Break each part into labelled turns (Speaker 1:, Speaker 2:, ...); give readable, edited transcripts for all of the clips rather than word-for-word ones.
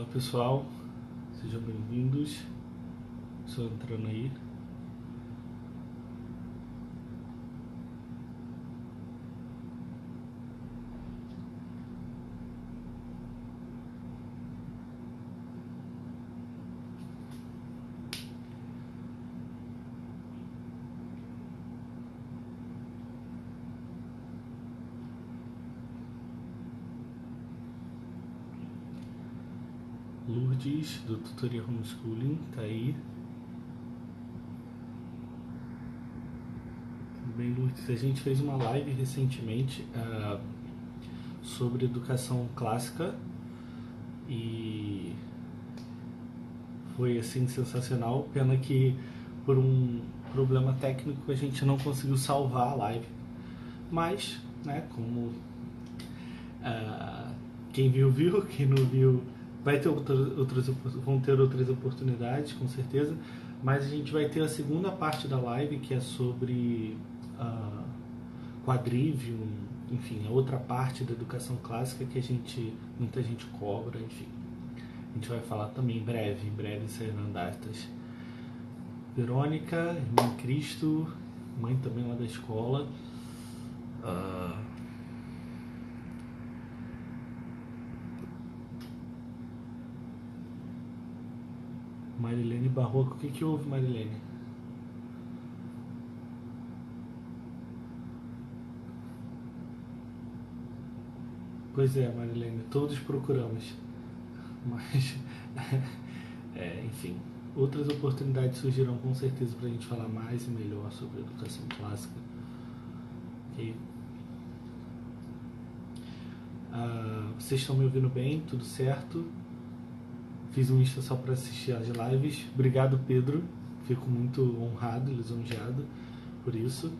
Speaker 1: Olá pessoal, sejam bem-vindos. Estou entrando aí. Lourdes, do Tutoria Homeschooling, tá aí. Tudo bem, Lourdes? A gente fez uma live recentemente sobre educação clássica e foi assim sensacional. Pena que por um problema técnico a gente não conseguiu salvar a live. Mas, né, como quem viu, viu, quem não viu vão ter outras oportunidades, com certeza. Mas a gente vai ter a segunda parte da live, que é sobre quadrivium, enfim, a outra parte da educação clássica que muita gente cobra, enfim. A gente vai falar também em breve sairão datas. Verônica, irmã Cristo, mãe também lá da escola. Marilene Barroco, o que houve, Marilene? Pois é, Marilene, todos procuramos, mas enfim, outras oportunidades surgirão com certeza para a gente falar mais e melhor sobre a educação clássica. Okay? Vocês estão me ouvindo bem? Tudo certo? Fiz um Insta só para assistir as lives. Obrigado, Pedro. Fico muito honrado e lisonjeado por isso.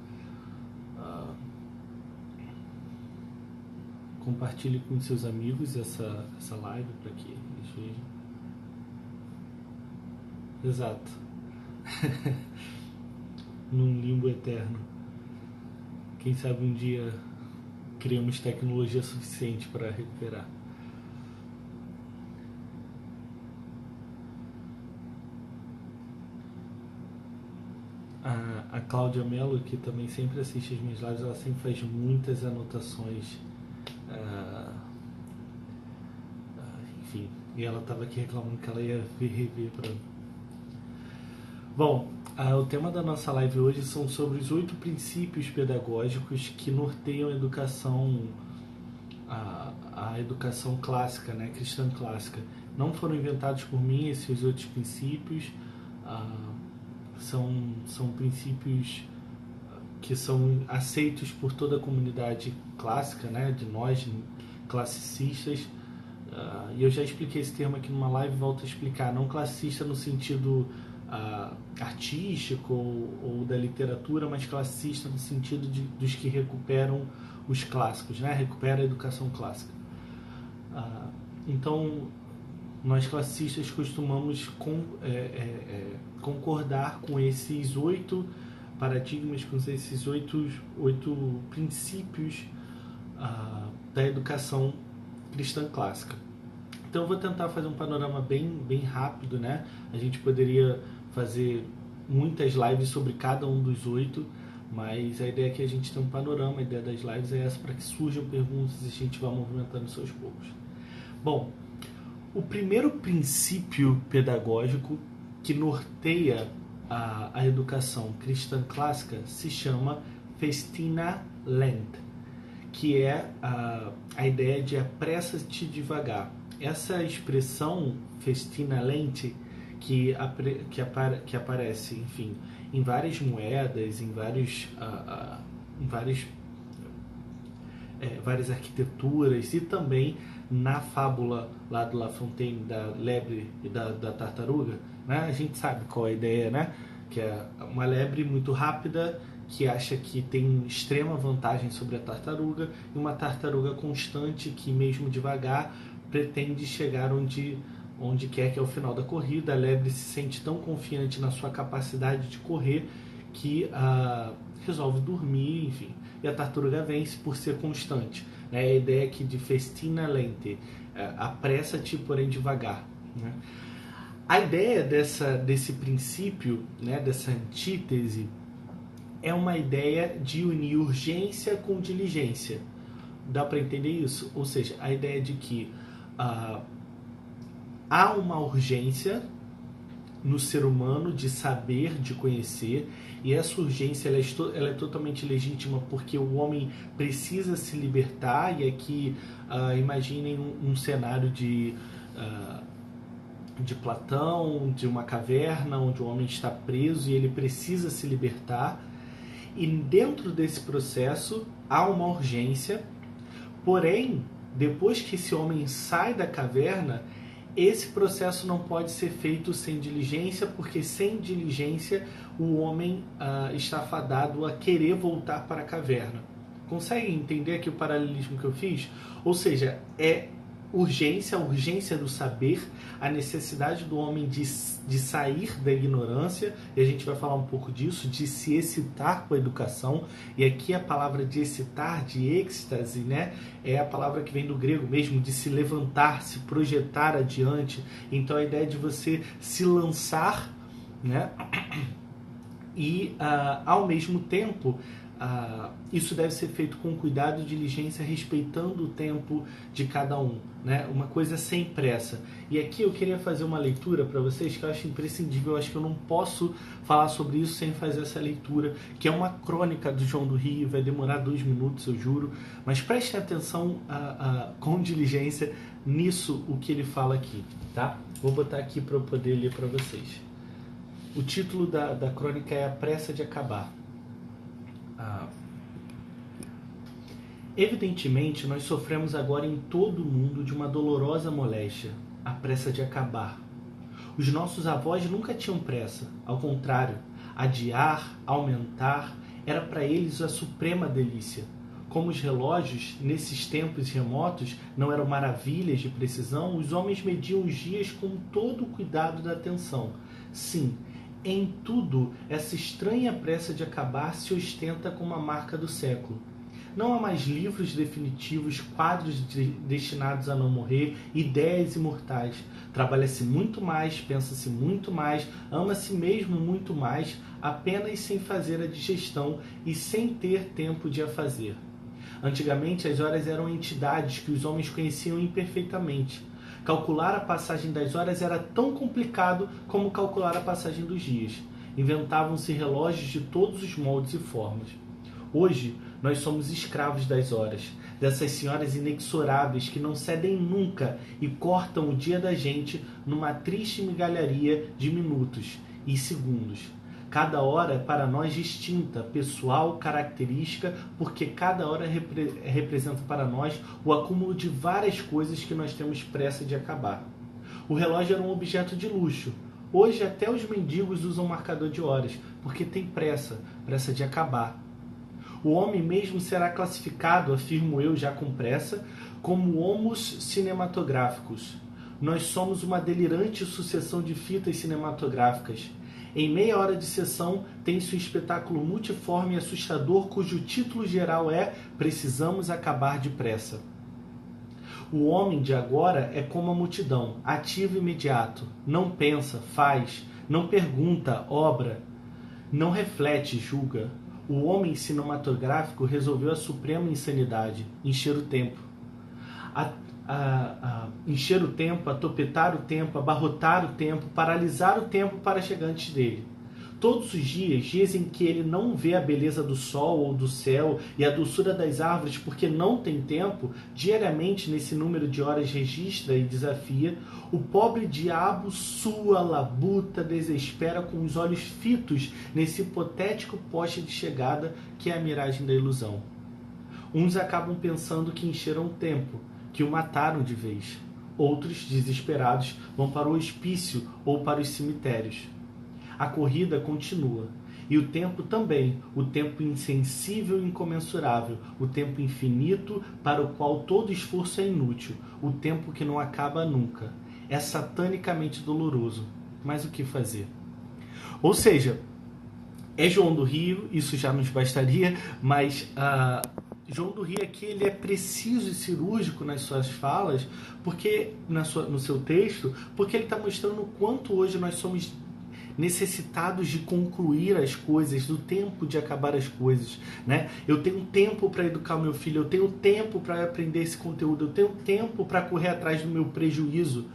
Speaker 1: Compartilhe com seus amigos essa live para que eles vejam. Exato. Num limbo eterno. Quem sabe um dia criamos tecnologia suficiente para recuperar. A Cláudia Mello, que também sempre assiste as minhas lives, ela sempre faz muitas anotações. Enfim, e ela estava aqui reclamando que ela ia rever para... Bom, o tema da nossa live hoje são sobre os 8 princípios pedagógicos que norteiam a educação, a educação clássica, né, cristã clássica. Não foram inventados por mim esses 8 princípios, são princípios que são aceitos por toda a comunidade clássica, né, de nós, classicistas. E eu já expliquei esse termo aqui numa live, volto a explicar. Não classicista no sentido artístico ou da literatura, mas classicista no sentido dos que recuperam os clássicos, né? Recupera a educação clássica. Então, nós classicistas costumamos concordar com esses 8 paradigmas, com esses 8 princípios da educação cristã clássica. Então eu vou tentar fazer um panorama bem rápido, né? A gente poderia fazer muitas lives sobre cada um dos 8, mas a ideia é que a gente tenha um panorama. A ideia das lives é essa, para que surjam perguntas e a gente vá movimentando isso aos poucos. Bom, o primeiro princípio pedagógico que norteia a educação cristã clássica se chama Festina Lent, que é a ideia de apressa-te devagar. Essa expressão Festina Lent, que aparece, enfim, em várias moedas, em várias arquiteturas, e também na fábula lá do La Fontaine, da lebre e da tartaruga, né? A gente sabe qual é a ideia, né? Que é uma lebre muito rápida, que acha que tem extrema vantagem sobre a tartaruga, e uma tartaruga constante que, mesmo devagar, pretende chegar onde quer, que é o final da corrida. A lebre se sente tão confiante na sua capacidade de correr que resolve dormir, enfim, e a tartaruga vence por ser constante. A ideia aqui de Festina Lente, apressa-te, porém devagar, né? A ideia desse princípio, né, dessa antítese, é uma ideia de unir urgência com diligência. Dá para entender isso? Ou seja, a ideia de que há uma urgência no ser humano de saber, de conhecer, e essa urgência ela é totalmente legítima porque o homem precisa se libertar. E aqui imaginem um cenário de Platão, de uma caverna onde o homem está preso e ele precisa se libertar, e dentro desse processo há uma urgência. Porém, depois que esse homem sai da caverna, esse processo não pode ser feito sem diligência, porque sem diligência o homem está fadado a querer voltar para a caverna. Conseguem entender aqui o paralelismo que eu fiz? Ou seja, é urgência, a urgência do saber, a necessidade do homem de sair da ignorância, e a gente vai falar um pouco disso, de se excitar com a educação. E aqui a palavra de excitar, de êxtase, né, é a palavra que vem do grego mesmo, de se levantar, se projetar adiante. Então a ideia de você se lançar, né, e ao mesmo tempo isso deve ser feito com cuidado e diligência, respeitando o tempo de cada um, né? Uma coisa sem pressa. E aqui eu queria fazer uma leitura para vocês que eu acho imprescindível. Eu acho que eu não posso falar sobre isso sem fazer essa leitura, que é uma crônica do João do Rio. Vai demorar 2 minutos, eu juro, mas prestem atenção com diligência nisso, o que ele fala aqui, tá? Vou botar aqui para eu poder ler para vocês. O título da crônica é A Pressa de Acabar. Evidentemente, nós sofremos agora em todo o mundo de uma dolorosa moléstia, a pressa de acabar. Os nossos avós nunca tinham pressa, ao contrário, adiar, aumentar, era para eles a suprema delícia. Como os relógios, nesses tempos remotos, não eram maravilhas de precisão, os homens mediam os dias com todo o cuidado da atenção. Sim, em tudo, essa estranha pressa de acabar se ostenta como a marca do século. Não há mais livros definitivos, quadros destinados a não morrer, ideias imortais. Trabalha-se muito mais, pensa-se muito mais, ama-se mesmo muito mais, apenas sem fazer a digestão e sem ter tempo de a fazer. Antigamente, as horas eram entidades que os homens conheciam imperfeitamente. Calcular a passagem das horas era tão complicado como calcular a passagem dos dias. Inventavam-se relógios de todos os moldes e formas. Hoje, nós somos escravos das horas, dessas senhoras inexoráveis que não cedem nunca e cortam o dia da gente numa triste migalharia de minutos e segundos. Cada hora é para nós distinta, pessoal, característica, porque cada hora representa para nós o acúmulo de várias coisas que nós temos pressa de acabar. O relógio era um objeto de luxo. Hoje até os mendigos usam marcador de horas, porque tem pressa de acabar. O homem mesmo será classificado, afirmo eu já com pressa, como homos cinematográficos. Nós somos uma delirante sucessão de fitas cinematográficas. Em meia hora de sessão, tem-se um espetáculo multiforme e assustador cujo título geral é Precisamos Acabar Depressa. O homem de agora é como a multidão, ativo e imediato. Não pensa, faz, não pergunta, obra, não reflete, julga. O homem cinematográfico resolveu a suprema insanidade, encher o tempo. Encher o tempo, atopetar o tempo, abarrotar o tempo, paralisar o tempo para chegar antes dele. Todos os dias em que ele não vê a beleza do sol ou do céu e a doçura das árvores porque não tem tempo, diariamente nesse número de horas registra e desafia, o pobre diabo sua, labuta, desespera com os olhos fitos nesse hipotético poste de chegada que é a miragem da ilusão. Uns acabam pensando que encheram o tempo, que o mataram de vez. Outros, desesperados, vão para o hospício ou para os cemitérios. A corrida continua. E o tempo também, o tempo insensível e incomensurável, o tempo infinito para o qual todo esforço é inútil, o tempo que não acaba nunca. É satanicamente doloroso. Mas o que fazer? Ou seja, é João do Rio, isso já nos bastaria, mas João do Rio aqui ele é preciso e cirúrgico nas suas falas, porque no seu texto, porque ele está mostrando o quanto hoje nós somos necessitados de concluir as coisas, do tempo de acabar as coisas, né? Eu tenho tempo para educar o meu filho, eu tenho tempo para aprender esse conteúdo, eu tenho tempo para correr atrás do meu prejuízo.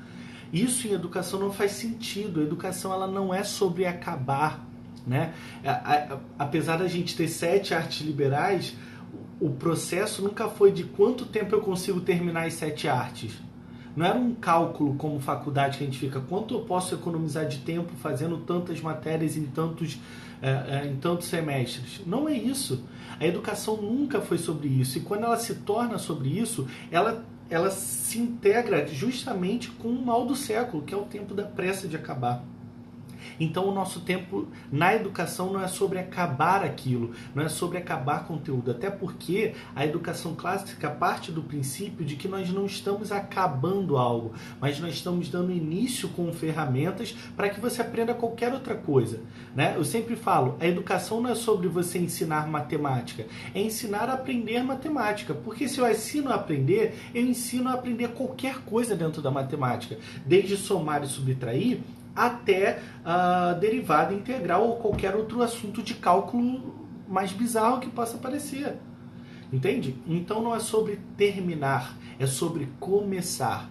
Speaker 1: Isso em educação não faz sentido. A educação ela não é sobre acabar, né? Apesar da gente ter 7 artes liberais, o processo nunca foi de quanto tempo eu consigo terminar as 7 artes. Não era um cálculo como faculdade que a gente fica, quanto eu posso economizar de tempo fazendo tantas matérias em tantos semestres. Não é isso. A educação nunca foi sobre isso. E quando ela se torna sobre isso, ela se integra justamente com o mal do século, que é o tempo da pressa de acabar. Então o nosso tempo na educação não é sobre acabar aquilo, não é sobre acabar conteúdo, até porque a educação clássica parte do princípio de que nós não estamos acabando algo, mas nós estamos dando início com ferramentas para que você aprenda qualquer outra coisa, né? Eu sempre falo, a educação não é sobre você ensinar matemática, é ensinar a aprender matemática, porque se eu ensino a aprender, eu ensino a aprender qualquer coisa dentro da matemática, desde somar e subtrair, até derivada integral ou qualquer outro assunto de cálculo mais bizarro que possa parecer. Entende? Então não é sobre terminar, é sobre começar.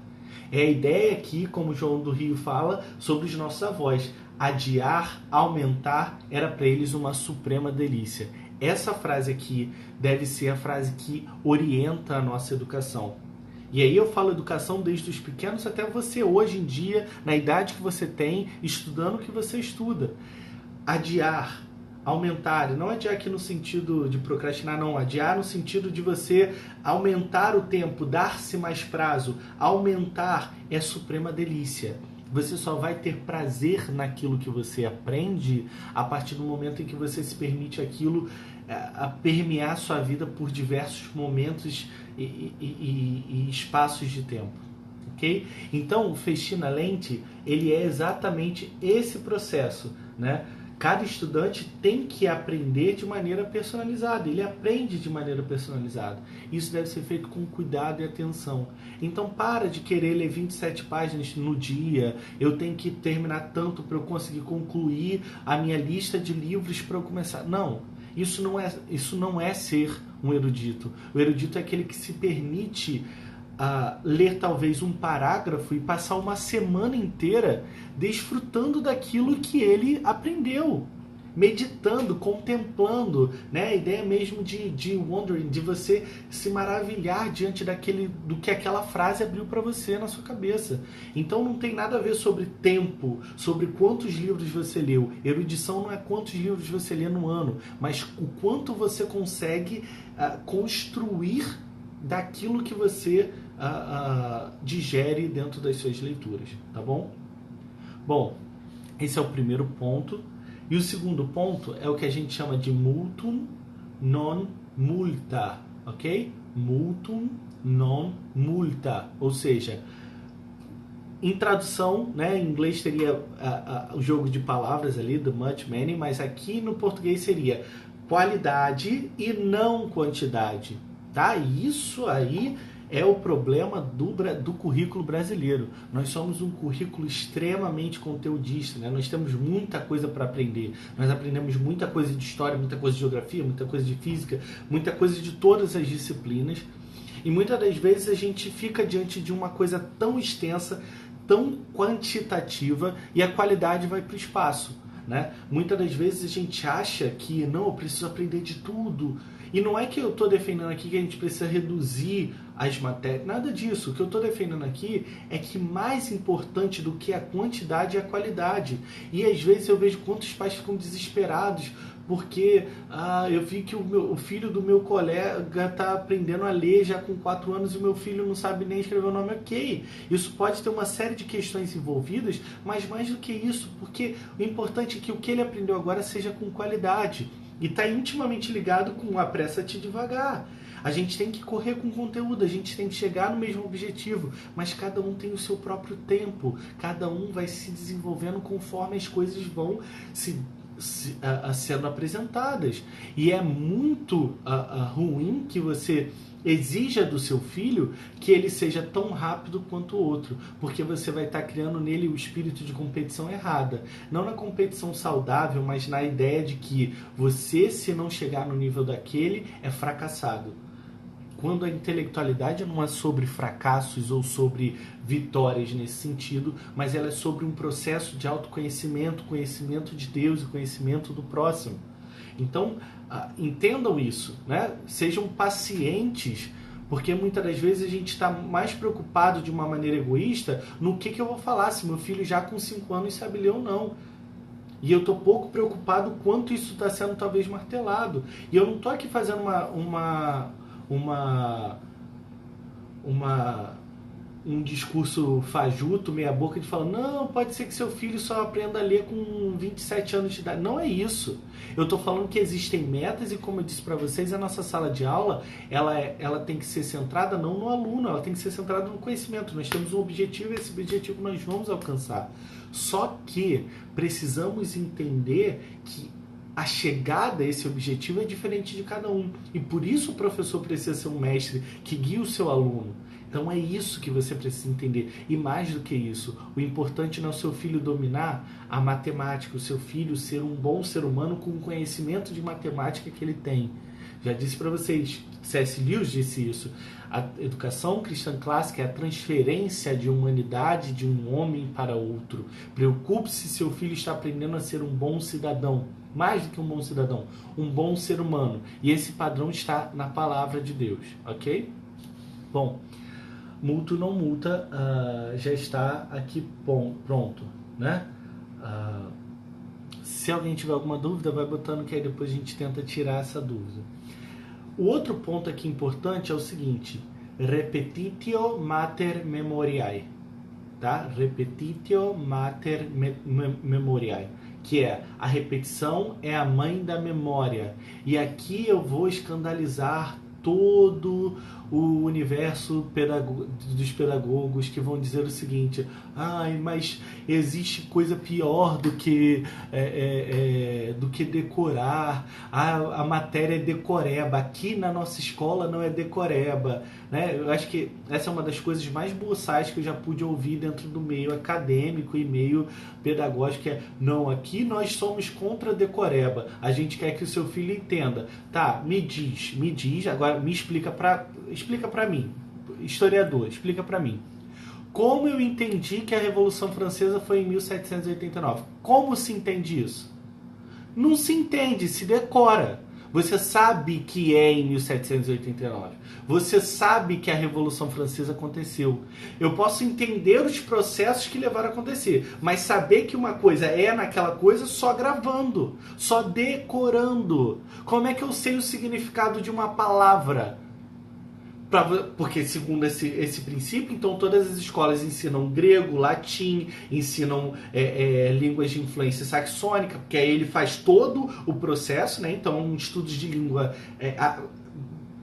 Speaker 1: É a ideia aqui, como João do Rio fala, sobre os nossos avós. Adiar, aumentar, era para eles uma suprema delícia. Essa frase aqui deve ser a frase que orienta a nossa educação. E aí eu falo educação desde os pequenos até você hoje em dia, na idade que você tem, estudando o que você estuda. Adiar, aumentar, não adiar aqui no sentido de procrastinar, não. Adiar no sentido de você aumentar o tempo, dar-se mais prazo. Aumentar é suprema delícia. Você só vai ter prazer naquilo que você aprende a partir do momento em que você se permite aquilo a permear sua vida por diversos momentos e espaços de tempo, ok? Então, o Festina Lente, ele é exatamente esse processo, né? Cada estudante tem que aprender de maneira personalizada, ele aprende de maneira personalizada. Isso deve ser feito com cuidado e atenção. Então para de querer ler 27 páginas no dia, eu tenho que terminar tanto para eu conseguir concluir a minha lista de livros para eu começar. Não, isso não é ser um erudito. O erudito é aquele que se permite ler talvez um parágrafo e passar uma semana inteira desfrutando daquilo que ele aprendeu, meditando, contemplando, né? A ideia mesmo de wondering, de você se maravilhar diante do que aquela frase abriu para você na sua cabeça. Então não tem nada a ver sobre tempo, sobre quantos livros você leu. Erudição não é quantos livros você lê no ano, mas o quanto você consegue construir daquilo que você digere dentro das suas leituras, tá bom? Bom, esse é o primeiro ponto. E o segundo ponto é o que a gente chama de multum non multa, ok? Multum non multa, ou seja, em tradução, né, em inglês seria o jogo de palavras ali, do much, many, mas aqui no português seria qualidade e não quantidade, tá? E isso aí é o problema do currículo brasileiro. Nós somos um currículo extremamente conteudista, né? Nós temos muita coisa para aprender. Nós aprendemos muita coisa de história, muita coisa de geografia, muita coisa de física, muita coisa de todas as disciplinas. E muitas das vezes a gente fica diante de uma coisa tão extensa, tão quantitativa, e a qualidade vai para o espaço, né? Muitas das vezes a gente acha que não, eu preciso aprender de tudo. E não é que eu estou defendendo aqui que a gente precisa reduzir as matérias, nada disso. O que eu estou defendendo aqui é que mais importante do que a quantidade é a qualidade. E às vezes eu vejo quantos pais ficam desesperados porque eu vi que o filho do meu colega está aprendendo a ler já com 4 anos e o meu filho não sabe nem escrever o nome. Ok, isso pode ter uma série de questões envolvidas, mas mais do que isso, porque o importante é que o que ele aprendeu agora seja com qualidade. E está intimamente ligado com apressa-te devagar. A gente tem que correr com conteúdo, a gente tem que chegar no mesmo objetivo, mas cada um tem o seu próprio tempo, cada um vai se desenvolvendo conforme as coisas vão se sendo apresentadas. E é muito ruim que você exija do seu filho que ele seja tão rápido quanto o outro, porque você vai estar criando nele o espírito de competição errada. Não na competição saudável, mas na ideia de que você, se não chegar no nível daquele, é fracassado. Quando a intelectualidade não é sobre fracassos ou sobre vitórias nesse sentido, mas ela é sobre um processo de autoconhecimento, conhecimento de Deus e conhecimento do próximo. Então, entendam isso, né? Sejam pacientes, porque muitas das vezes a gente está mais preocupado de uma maneira egoísta no que eu vou falar, se meu filho já com 5 anos sabe ler ou não. E eu estou pouco preocupado quanto isso está sendo talvez martelado. E eu não estou aqui fazendo um discurso fajuto, meia boca, de falar, não, pode ser que seu filho só aprenda a ler com 27 anos de idade. Não é isso. Eu estou falando que existem metas e, como eu disse para vocês, a nossa sala de aula, ela tem que ser centrada não no aluno, ela tem que ser centrada no conhecimento. Nós temos um objetivo e esse objetivo nós vamos alcançar. Só que precisamos entender que a chegada a esse objetivo é diferente de cada um. E por isso o professor precisa ser um mestre que guia o seu aluno. Então é isso que você precisa entender. E mais do que isso, o importante não é o seu filho dominar a matemática, o seu filho ser um bom ser humano com o conhecimento de matemática que ele tem. Já disse para vocês, C.S. Lewis disse isso. A educação cristã clássica é a transferência de humanidade de um homem para outro. Preocupe-se se seu filho está aprendendo a ser um bom cidadão. Mais do que um bom cidadão, um bom ser humano. E esse padrão está na palavra de Deus, ok? Bom, multa ou não multa já está aqui pronto, né? Se alguém tiver alguma dúvida, vai botando que aí depois a gente tenta tirar essa dúvida. O outro ponto aqui importante é o seguinte: repetitio mater memoriae, tá? Repetitio mater memoriae, que é a repetição é a mãe da memória. E aqui eu vou escandalizar todo o universo dos pedagogos que vão dizer o seguinte: ai, mas existe coisa pior do que decorar, a matéria é decoreba, aqui na nossa escola não é decoreba, né? Eu acho que essa é uma das coisas mais boçais que eu já pude ouvir dentro do meio acadêmico e meio pedagógico, é, não, aqui nós somos contra a decoreba, a gente quer que o seu filho entenda. Tá, me diz, agora me explica para mim, historiador, explica para mim. Como eu entendi que a Revolução Francesa foi em 1789? Como se entende isso? Não se entende, se decora. Você sabe que é em 1789. Você sabe que a Revolução Francesa aconteceu. Eu posso entender os processos que levaram a acontecer, mas saber que uma coisa é naquela coisa só gravando, só decorando. Como é que eu sei o significado de uma palavra? Porque segundo esse princípio, então todas as escolas ensinam grego, latim, ensinam línguas de influência saxônica, porque aí ele faz todo o processo, né? Então estudos de língua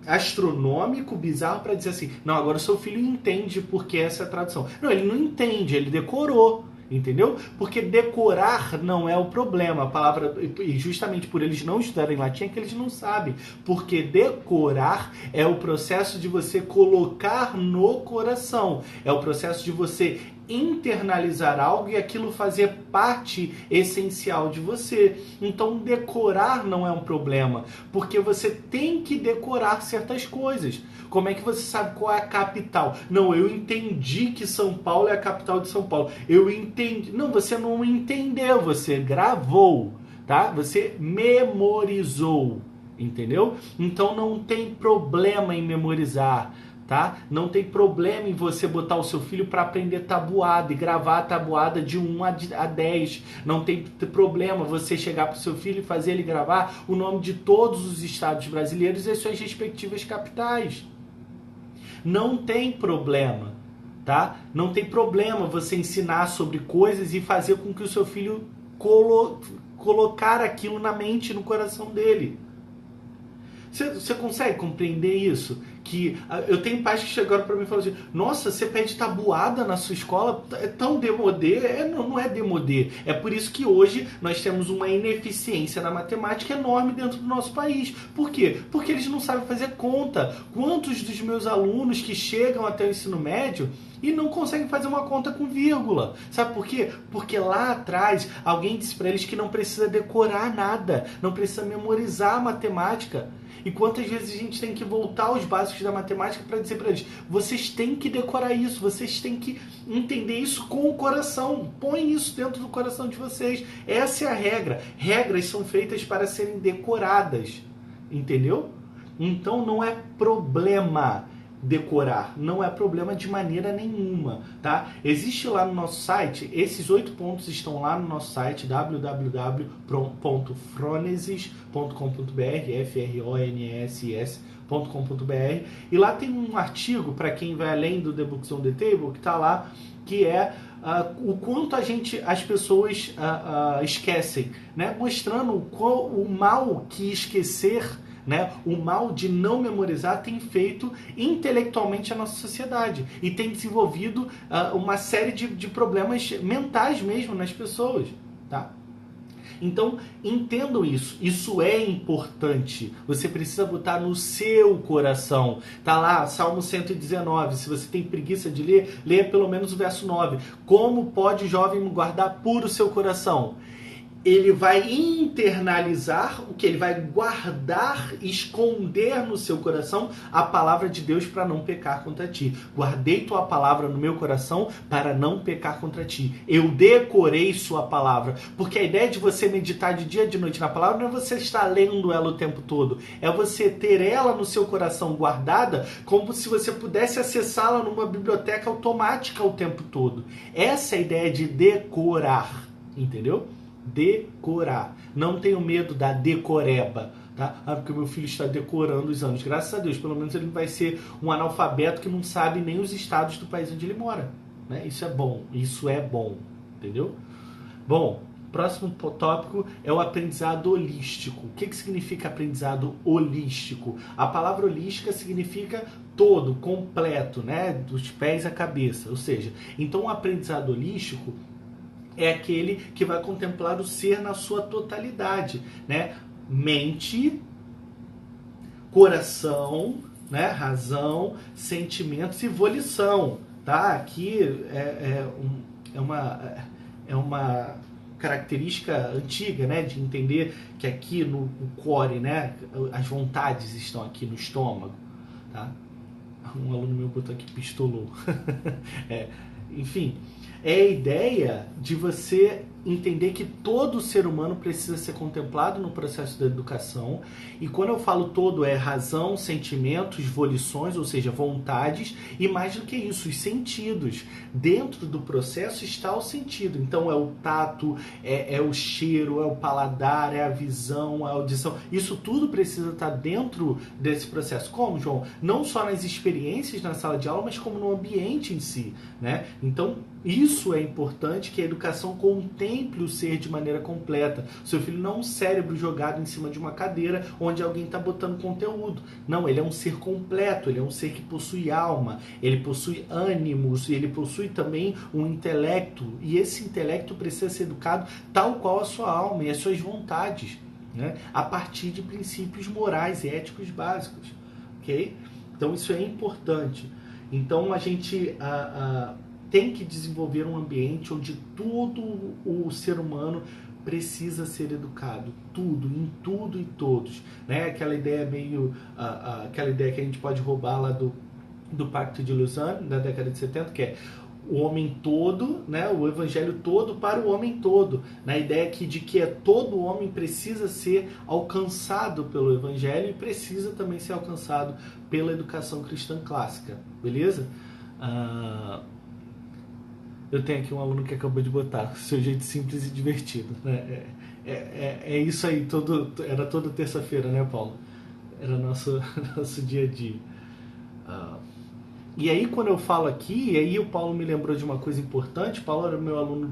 Speaker 1: astronômico, bizarro, para dizer assim, não, agora o seu filho entende porque essa é a tradução. Não, ele não entende, ele decorou. Entendeu? Porque decorar não é o problema. A palavra, e justamente por eles não estudarem latim, é que eles não sabem. Porque decorar é o processo de você colocar no coração. É o processo de você internalizar algo e aquilo fazer parte essencial de você. Então decorar não é um problema, porque você tem que decorar certas coisas. Como é que você sabe qual é a capital? Não, eu entendi que São Paulo é a capital de São Paulo. Eu entendi. Não, você não entendeu, você gravou, tá? Você memorizou, entendeu? Então não tem problema em memorizar. Tá? Não tem problema em você botar o seu filho para aprender tabuada e gravar a tabuada de 1 a 10. Não tem problema você chegar para o seu filho e fazer ele gravar o nome de todos os estados brasileiros e as suas respectivas capitais. Não tem problema, tá? Não tem problema você ensinar sobre coisas e fazer com que o seu filho colocar aquilo na mente e no coração dele. Você consegue compreender isso? Eu tenho pais que chegaram para mim e falaram assim: nossa, você pede tabuada na sua escola? É tão demodê? Não é demodê. É por isso que hoje nós temos uma ineficiência na matemática enorme dentro do nosso país. Por quê? Porque eles não sabem fazer conta. Quantos dos meus alunos que chegam até o ensino médio e não conseguem fazer uma conta com vírgula? Sabe por quê? Porque lá atrás alguém disse para eles que não precisa decorar nada, não precisa memorizar a matemática. E quantas vezes a gente tem que voltar aos básicos da matemática para dizer para eles: vocês têm que decorar isso, vocês têm que entender isso com o coração, põe isso dentro do coração de vocês. Essa é a regra. Regras são feitas para serem decoradas, entendeu? Então não é problema decorar, não é problema de maneira nenhuma, tá? Existe lá no nosso site, esses 8 pontos estão lá no nosso site www.phronesis.com.br, FRONESS.com.br, e lá tem um artigo para quem vai além do The Books on the Table, que tá lá, que é o quanto as pessoas esquecem, né? Mostrando o mal que esquecer, né? O mal de não memorizar tem feito intelectualmente a nossa sociedade e tem desenvolvido uma série de problemas mentais mesmo nas pessoas, tá? Então, entendam isso. Isso é importante. Você precisa botar no seu coração. Tá lá, Salmo 119. Se você tem preguiça de ler, leia pelo menos o verso 9. Como pode o jovem guardar puro o seu coração? Ele vai internalizar o que? Ele vai guardar, esconder no seu coração a palavra de Deus para não pecar contra ti. Guardei tua palavra no meu coração para não pecar contra ti. Eu decorei sua palavra. Porque a ideia de você meditar de dia e de noite na palavra não é você estar lendo ela o tempo todo. É você ter ela no seu coração guardada como se você pudesse acessá-la numa biblioteca automática o tempo todo. Essa é a ideia de decorar. Entendeu? Decorar. Não tenho medo da decoreba, tá? Porque o meu filho está decorando os anos. Graças a Deus, pelo menos ele não vai ser um analfabeto que não sabe nem os estados do país onde ele mora, né? Isso é bom, entendeu? Bom, próximo tópico é o aprendizado holístico. O que significa aprendizado holístico? A palavra holística significa todo, completo, né? Dos pés à cabeça. Ou seja, então o aprendizado holístico é aquele que vai contemplar o ser na sua totalidade, né? Mente, coração, né? Razão, sentimentos e volição, tá? Aqui é uma característica antiga, né? De entender que aqui no core, né? As vontades estão aqui no estômago, tá? Um aluno meu botou aqui pistolou. Enfim, é a ideia de você entender que todo ser humano precisa ser contemplado no processo da educação. E quando eu falo todo, é razão, sentimentos, volições, ou seja, vontades, e mais do que isso, os sentidos. Dentro do processo está o sentido. Então é o tato, é o cheiro, é o paladar, é a visão, é a audição. Isso tudo precisa estar dentro desse processo. Como, João? Não só nas experiências na sala de aula, mas como no ambiente em si, né? Então, isso é importante, que a educação contemple o ser de maneira completa. Seu filho não é um cérebro jogado em cima de uma cadeira onde alguém está botando conteúdo. Não, ele é um ser completo, ele é um ser que possui alma, ele possui ânimos, ele possui também um intelecto. E esse intelecto precisa ser educado tal qual a sua alma e as suas vontades, né? A partir de princípios morais e éticos básicos. Ok? Então isso é importante. Então a gente tem que desenvolver um ambiente onde todo o ser humano precisa ser educado, tudo, em tudo e todos, né? Aquela ideia meio, aquela ideia que a gente pode roubar lá do Pacto de Lausanne, da década de 70, que é o homem todo, né? O evangelho todo para o homem todo, na ideia de que todo homem precisa ser alcançado pelo evangelho e precisa também ser alcançado pela educação cristã clássica, beleza? Eu tenho aqui um aluno que acabou de botar seu jeito simples e divertido, né? É isso aí, era toda terça-feira, né, Paulo? Era nosso dia a dia. E aí, quando eu falo aqui, e aí o Paulo me lembrou de uma coisa importante. O Paulo era meu aluno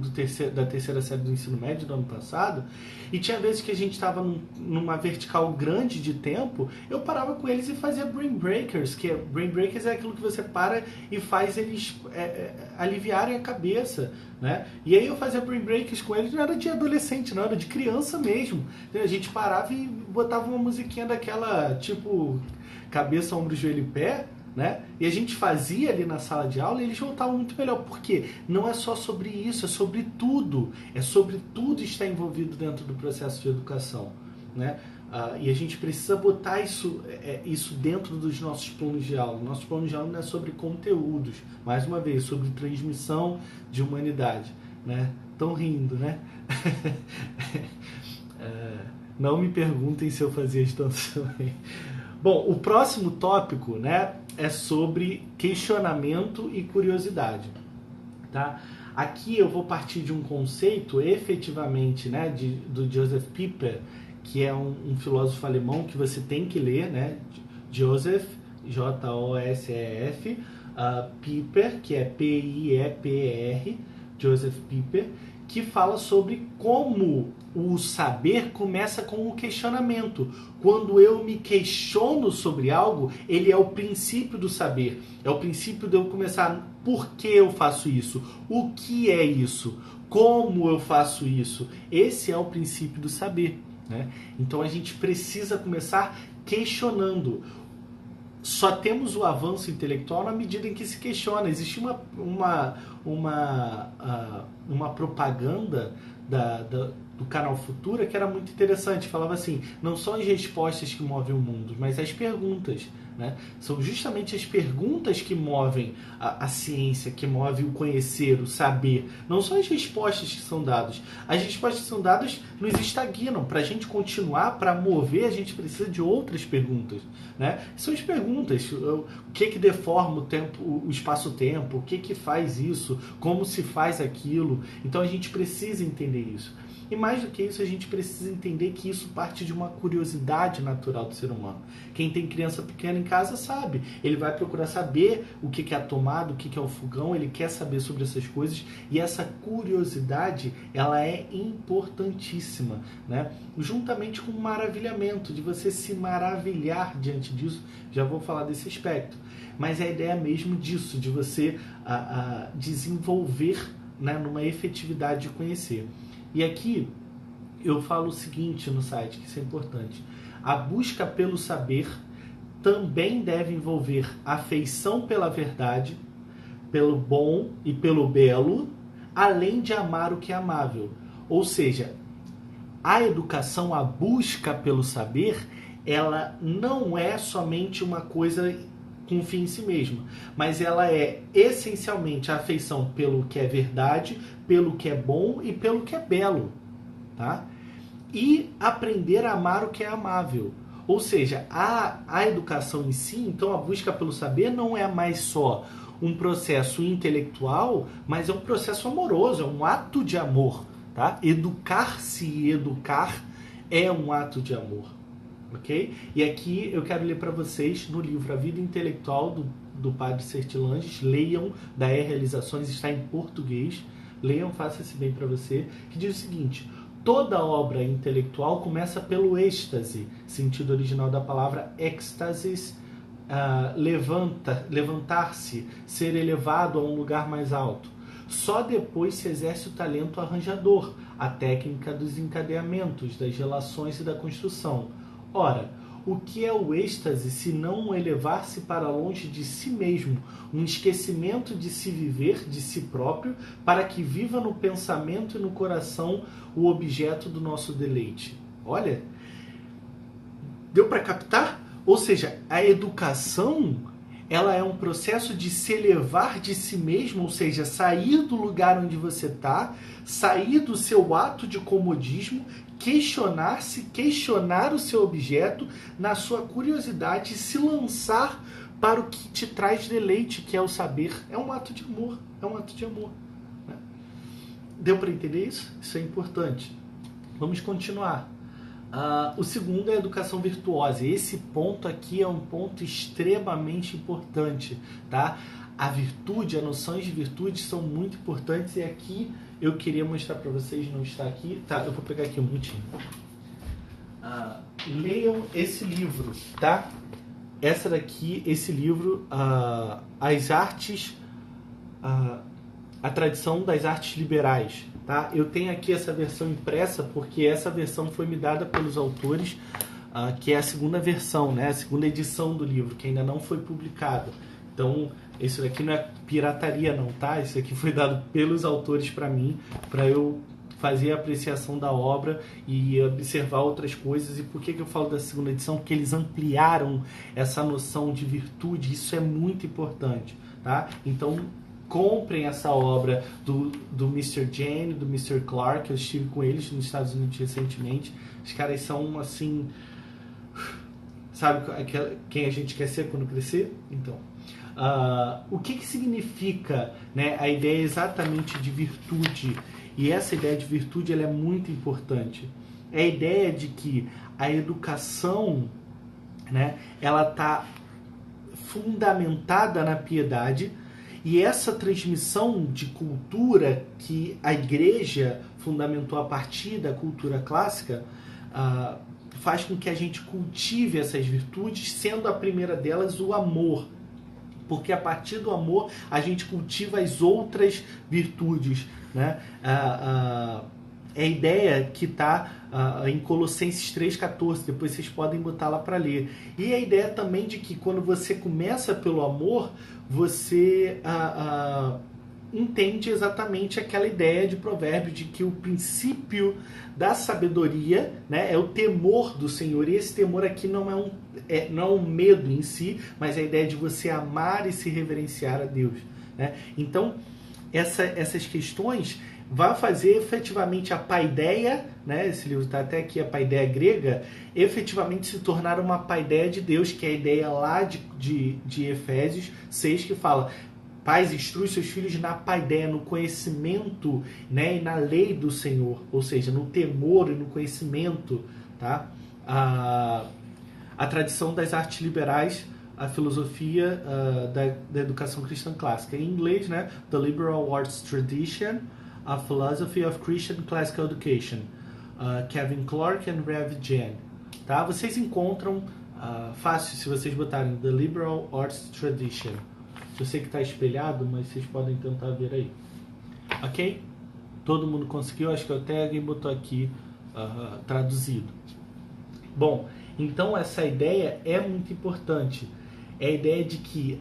Speaker 1: da terceira série do ensino médio do ano passado, e tinha vezes que a gente estava numa vertical grande de tempo, eu parava com eles e fazia brain breakers, brain breakers é aquilo que você para e faz eles aliviarem a cabeça, né? E aí eu fazia brain breakers com eles, não era de adolescente, não, era de criança mesmo. A gente parava e botava uma musiquinha daquela, tipo, cabeça, ombro, joelho e pé, né? E a gente fazia ali na sala de aula e eles voltavam muito melhor. Por quê? Não é só sobre isso, é sobre tudo. É sobre tudo estar envolvido dentro do processo de educação, né? E a gente precisa botar isso dentro dos nossos planos de aula. Nosso plano de aula não é sobre conteúdos, mais uma vez, sobre transmissão de humanidade, né? Estão rindo, né? Não me perguntem se eu fazia isso também. Bom, o próximo tópico, né, é sobre questionamento e curiosidade, tá? Aqui eu vou partir de um conceito, efetivamente, né, do Joseph Pieper, que é um filósofo alemão que você tem que ler, né? Joseph, J-O-S-E-F, Pieper, que é P-I-E-P-E-R, Joseph Pieper, que fala sobre como o saber começa com o questionamento. Quando eu me questiono sobre algo, ele é o princípio do saber. É o princípio de eu começar, por que eu faço isso? O que é isso? Como eu faço isso? Esse é o princípio do saber, né? Então a gente precisa começar questionando. Só temos o avanço intelectual na medida em que se questiona. Existe uma propaganda do canal Futura que era muito interessante. Falava assim, não são as respostas que movem o mundo, mas as perguntas, né? São justamente as perguntas que movem a ciência, que movem o conhecer, o saber. Não são as respostas que são dadas. As respostas que são dadas nos estagnam. Para a gente continuar, para mover, a gente precisa de outras perguntas, né? São as perguntas. O que deforma o tempo, o espaço-tempo? O que faz isso? Como se faz aquilo? Então a gente precisa entender isso. E mais do que isso, a gente precisa entender que isso parte de uma curiosidade natural do ser humano. Quem tem criança pequena em casa sabe. Ele vai procurar saber o que é a tomada, o que é o fogão, ele quer saber sobre essas coisas. E essa curiosidade, ela é importantíssima, né? Juntamente com o maravilhamento, de você se maravilhar diante disso. Já vou falar desse aspecto. Mas a ideia mesmo disso, de você desenvolver, né, numa efetividade de conhecer. E aqui eu falo o seguinte no site, que isso é importante. A busca pelo saber também deve envolver afeição pela verdade, pelo bom e pelo belo, além de amar o que é amável. Ou seja, a educação, a busca pelo saber, ela não é somente uma coisa com fim em si mesma, mas ela é essencialmente a afeição pelo que é verdade, pelo que é bom e pelo que é belo, tá? E aprender a amar o que é amável. Ou seja, a educação em si, então a busca pelo saber não é mais só um processo intelectual, mas é um processo amoroso, é um ato de amor, tá? Educar-se e educar é um ato de amor. Ok? E aqui eu quero ler para vocês no livro A Vida Intelectual do padre Sertilanges. Leiam, da Realizações, está em português. Leiam, faça esse bem para você, que diz o seguinte: toda obra intelectual começa pelo êxtase, sentido original da palavra êxtasis, levantar-se, ser elevado a um lugar mais alto. Só depois se exerce o talento arranjador, a técnica dos encadeamentos, das relações e da construção. Ora, o que é o êxtase se não um elevar-se para longe de si mesmo, um esquecimento de se viver, de si próprio, para que viva no pensamento e no coração o objeto do nosso deleite? Olha, deu para captar? Ou seja, a educação, ela é um processo de se elevar de si mesmo, ou seja, sair do lugar onde você está, sair do seu ato de comodismo, questionar-se, questionar o seu objeto na sua curiosidade e se lançar para o que te traz deleite, que é o saber. É um ato de amor, é um ato de amor, né? Deu para entender isso? Isso é importante. Vamos continuar. O segundo é a educação virtuosa. Esse ponto aqui é um ponto extremamente importante, tá? A virtude, as noções de virtude são muito importantes e aqui eu queria mostrar para vocês, não está aqui, tá? Eu vou pegar aqui um minutinho. Leiam esse livro, tá? Esse livro, As Artes, a Tradição das Artes Liberais, tá? Eu tenho aqui essa versão impressa porque essa versão foi me dada pelos autores, que é a segunda versão, né? A segunda edição do livro, que ainda não foi publicado. Então, isso daqui não é pirataria não, tá? Isso aqui foi dado pelos autores para mim, para eu fazer a apreciação da obra e observar outras coisas. E por que eu falo da segunda edição? Porque eles ampliaram essa noção de virtude, isso é muito importante, tá? Então, comprem essa obra do Mr. Jane, do Mr. Clark. Eu estive com eles nos Estados Unidos recentemente. Os caras são assim, sabe quem a gente quer ser quando crescer? Então, o que significa, né, a ideia exatamente de virtude? E essa ideia de virtude ela é muito importante. É a ideia de que a educação, né, ela está fundamentada na piedade, e essa transmissão de cultura que a igreja fundamentou a partir da cultura clássica faz com que a gente cultive essas virtudes, sendo a primeira delas o amor. Porque a partir do amor a gente cultiva as outras virtudes, né? É a ideia que está em Colossenses 3,14, depois vocês podem botar lá para ler. E a ideia também de que quando você começa pelo amor, você entende exatamente aquela ideia de provérbio de que o princípio da sabedoria, né, é o temor do Senhor. E esse temor aqui não é um medo em si, mas é a ideia de você amar e se reverenciar a Deus, né? Então, essas questões vai fazer efetivamente a paideia, né, esse livro está até aqui, a paideia grega, efetivamente se tornar uma paideia de Deus, que é a ideia lá de Efésios 6, que fala: pais, instrui seus filhos na paideia, no conhecimento, né, e na lei do Senhor, ou seja, no temor e no conhecimento, tá? A tradição das artes liberais, a filosofia da educação cristã clássica. Em inglês, né, The Liberal Arts Tradition, a Philosophy of Christian Classical Education, Kevin Clark and Rev. Jen. Tá? Vocês encontram fácil se vocês botarem The Liberal Arts Tradition. Eu sei que está espelhado, mas vocês podem tentar ver aí. Ok? Todo mundo conseguiu? Acho que até alguém botou aqui traduzido. Bom, então essa ideia é muito importante. É a ideia de que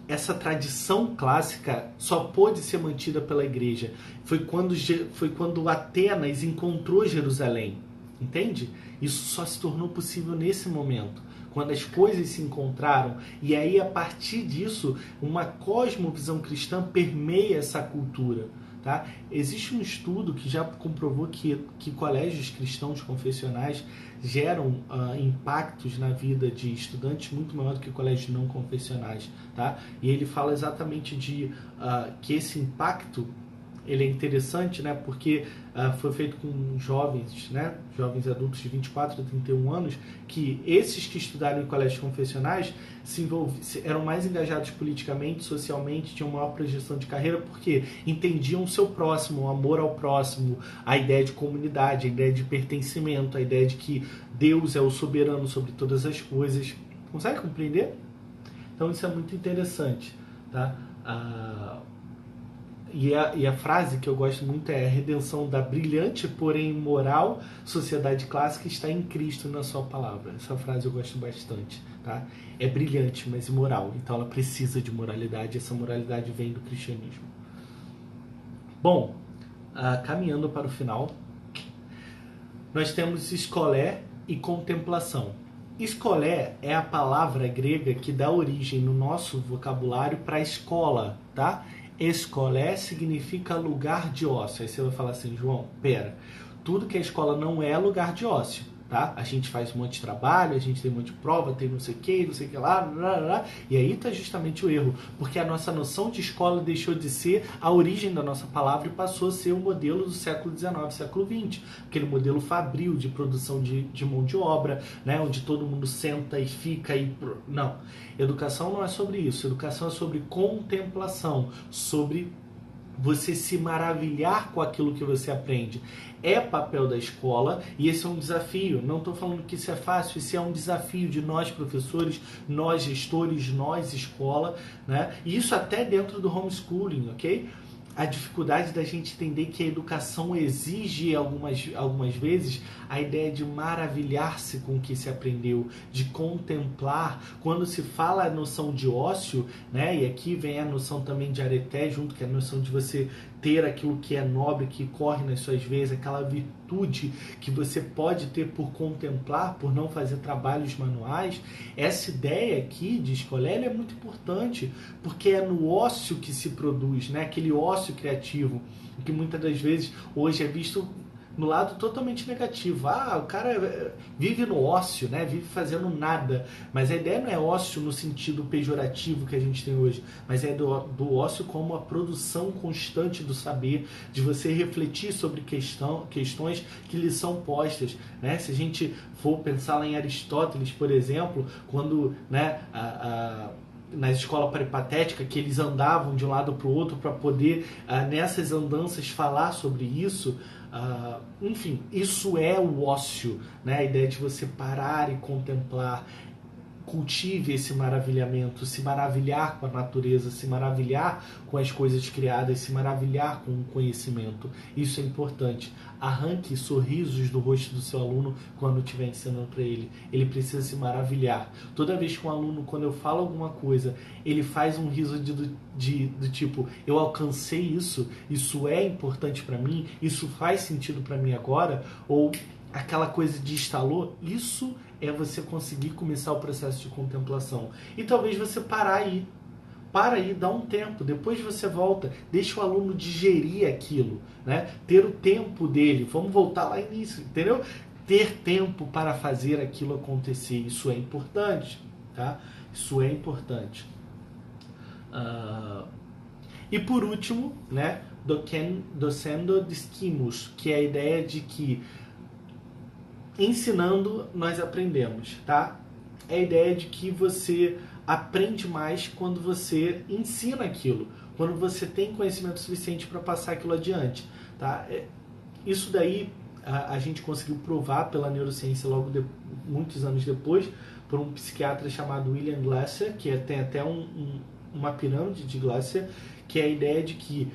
Speaker 1: essa tradição clássica só pôde ser mantida pela igreja. Foi quando Atenas encontrou Jerusalém. Entende? Isso só se tornou possível nesse momento, quando as coisas se encontraram, e aí a partir disso uma cosmovisão cristã permeia essa cultura, tá? Existe um estudo que já comprovou que colégios cristãos confessionais geram impactos na vida de estudantes muito maior do que colégios não confessionais, tá? E ele fala exatamente de que esse impacto ele é interessante, né? Porque foi feito com jovens, né? Jovens adultos de 24 a 31 anos, que esses que estudaram em colégios confessionais eram mais engajados politicamente, socialmente, tinham maior projeção de carreira, porque entendiam o seu próximo, o amor ao próximo, a ideia de comunidade, a ideia de pertencimento, a ideia de que Deus é o soberano sobre todas as coisas. Consegue compreender? Então isso é muito interessante, tá? E a frase que eu gosto muito é: a redenção da brilhante, porém moral sociedade clássica está em Cristo, na sua palavra. Essa frase eu gosto bastante, tá? É brilhante, mas imoral. Então ela precisa de moralidade. Essa moralidade vem do cristianismo. Bom, caminhando para o final, nós temos escolé e contemplação. Escolé é a palavra grega que dá origem no nosso vocabulário para escola, tá? Escolé significa lugar de ócio. Aí você vai falar assim: João, pera, tudo que é escola não é lugar de ócio. tá? A gente faz um monte de trabalho, a gente tem um monte de prova, tem não sei o que lá, e aí está justamente o erro, porque a nossa noção de escola deixou de ser a origem da nossa palavra e passou a ser o modelo do século XIX, século XX, aquele modelo fabril de produção de mão de obra, né? Onde todo mundo senta e fica e... Não, educação não é sobre isso, educação é sobre contemplação, sobre você se maravilhar com aquilo que você aprende. É papel da escola e esse é um desafio. Não estou falando que isso é fácil, isso é um desafio de nós professores, nós gestores, nós escola, né? E isso até dentro do homeschooling, ok? A dificuldade da gente entender que a educação exige algumas vezes a ideia de maravilhar-se com o que se aprendeu, de contemplar. Quando se fala a noção de ócio, né, e aqui vem a noção também de areté junto, que é a noção de você ter aquilo que é nobre, que corre nas suas veias, aquela virtude que você pode ter por contemplar, por não fazer trabalhos manuais. Essa ideia aqui de escolher é muito importante, porque é no ócio que se produz, né? Aquele ócio criativo, que muitas das vezes hoje é visto no lado totalmente negativo. Ah, o cara vive no ócio, né? Vive fazendo nada. Mas a ideia não é ócio no sentido pejorativo que a gente tem hoje, mas é do ócio como a produção constante do saber, de você refletir sobre questões que lhe são postas, né? Se a gente for pensar lá em Aristóteles, por exemplo, quando, né, na escola peripatética, que eles andavam de um lado para o outro para poder, nessas andanças, falar sobre isso. Enfim, isso é o ócio, né? A ideia de você parar e contemplar. Cultive esse maravilhamento, se maravilhar com a natureza, se maravilhar com as coisas criadas, se maravilhar com o conhecimento. Isso é importante. Arranque sorrisos do rosto do seu aluno quando estiver ensinando para ele. Ele precisa se maravilhar. Toda vez que um aluno, quando eu falo alguma coisa, ele faz um riso do tipo, eu alcancei isso, isso é importante para mim, isso faz sentido para mim agora, ou aquela coisa de instalou, isso é você conseguir começar o processo de contemplação. E talvez você para aí, dá um tempo, depois você volta, deixa o aluno digerir aquilo, né? Ter o tempo dele, vamos voltar lá início, entendeu? Ter tempo para fazer aquilo acontecer, isso é importante, tá? Isso é importante. E por último, né, docendo discimus, que é a ideia de que ensinando nós aprendemos, tá? É a ideia de que você aprende mais quando você ensina aquilo, quando você tem conhecimento suficiente para passar aquilo adiante, tá? Isso daí a gente conseguiu provar pela neurociência muitos anos depois, por um psiquiatra chamado William Glasser, que tem até uma pirâmide de Glasser, que é a ideia de que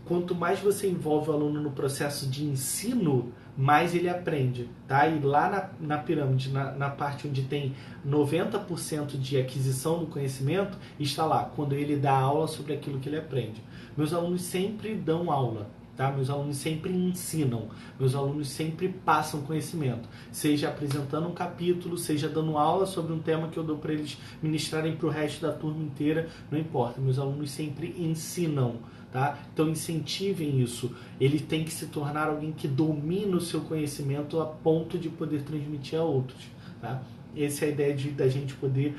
Speaker 1: quanto mais você envolve o aluno no processo de ensino, mais ele aprende, tá? E lá na pirâmide, na parte onde tem 90% de aquisição do conhecimento, está lá, quando ele dá aula sobre aquilo que ele aprende. Meus alunos sempre dão aula, tá? Meus alunos sempre ensinam, meus alunos sempre passam conhecimento, seja apresentando um capítulo, seja dando aula sobre um tema que eu dou para eles ministrarem para o resto da turma inteira, não importa, meus alunos sempre ensinam. Tá? Então incentivem isso. Ele tem que se tornar alguém que domina o seu conhecimento a ponto de poder transmitir a outros. Tá? Essa é a ideia da gente poder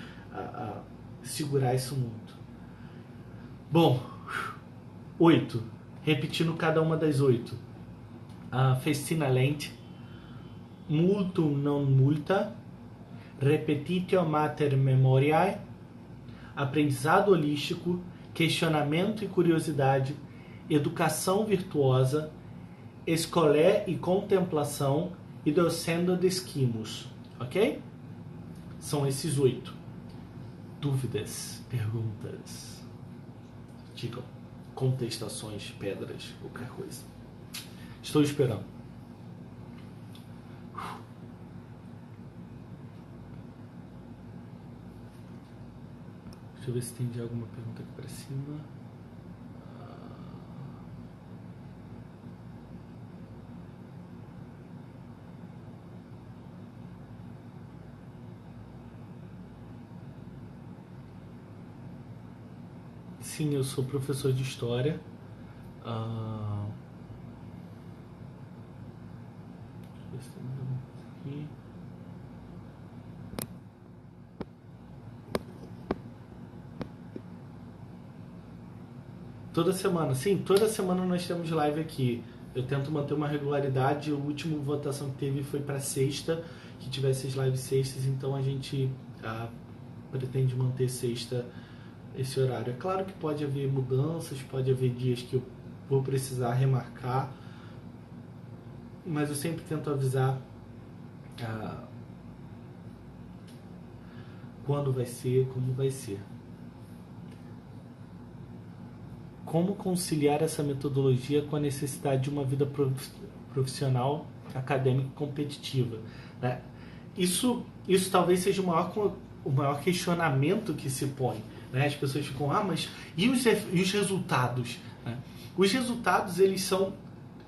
Speaker 1: segurar isso muito. Bom, 8. Repetindo cada uma das 8. Festina lente, multum non multa, repetitio mater memoriae, aprendizado holístico, questionamento e curiosidade, educação virtuosa, escolé e contemplação e docendo discimus, ok? São esses 8. Dúvidas, perguntas, digam, contestações, pedras, qualquer coisa. Estou esperando. Deixa eu ver se tem alguma pergunta aqui para cima. Sim, eu sou professor de História. Deixa eu ver se tem... E toda semana, sim, toda semana nós temos live aqui. Eu tento manter uma regularidade. O último votação que teve foi para sexta, que tivesse as lives sextas, então a gente pretende manter sexta esse horário. É claro que pode haver mudanças, pode haver dias que eu vou precisar remarcar, mas eu sempre tento avisar quando vai ser, como vai ser. Como conciliar essa metodologia com a necessidade de uma vida profissional, acadêmica e competitiva? Né? Isso talvez seja o maior questionamento que se põe. Né? As pessoas ficam, mas e os resultados? Né? Os resultados, eles são